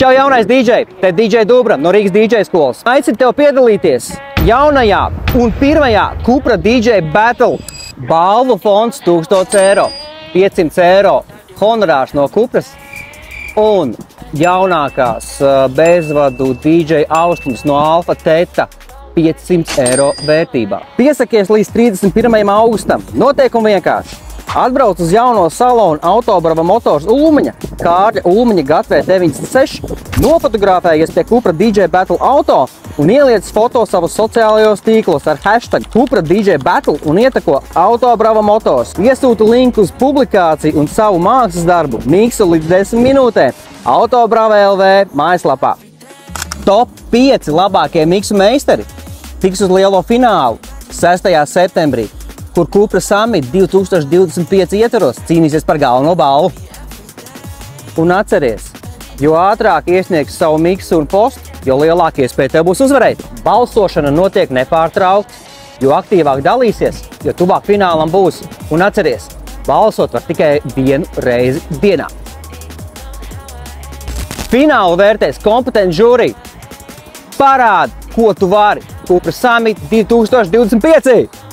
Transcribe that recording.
Čau, jaunais DJ! Te DJ Dubra no Rīgas DJ skolas. Aicinu tev piedalīties jaunajā un pirmajā Cupra DJ Battle. Balvu fonds 1000 eiro, 500 eiro honorārs no Cupras un jaunākās bezvadu DJ austiņas no Alfa Teta 500 eiro vērtībā. Piesakies līdz 31. augustam. Noteikumi vienkārši. Atbrauc uz jauno salonu Autobrava Motors Ulmaņa, Kārļa Ulmaņa Gatvē 96, nofotografējies pie Cupra DJ Battle auto un ieliec foto savus sociālajos tīklos ar hashtag Cupra DJ Battle un ieteko Autobrava Motors. Iesūtu linku uz publikāciju un savu mākslas darbu miksu līdz 10 minūtēm Autobrava LV mājaslapā. Top 5 labākie miksu meistari tiks uz lielo finālu 6. septembrī, kur Cupra Summit 2025 ietvaros cīnīsies par galveno balvu. Un atceries, jo ātrāk iesniegs savu miksu un postu, jo lielāka iespēja tev būs uzvarēt. Balsošana notiek nepārtraukti, jo aktīvāk dalīsies, jo tuvāk finālam būs. Un atceries, balsot var tikai vienu reizi dienā. Finālu vērtēs kompetenti žūrija. Parādi, ko tu vari. Cupra Summit 2025!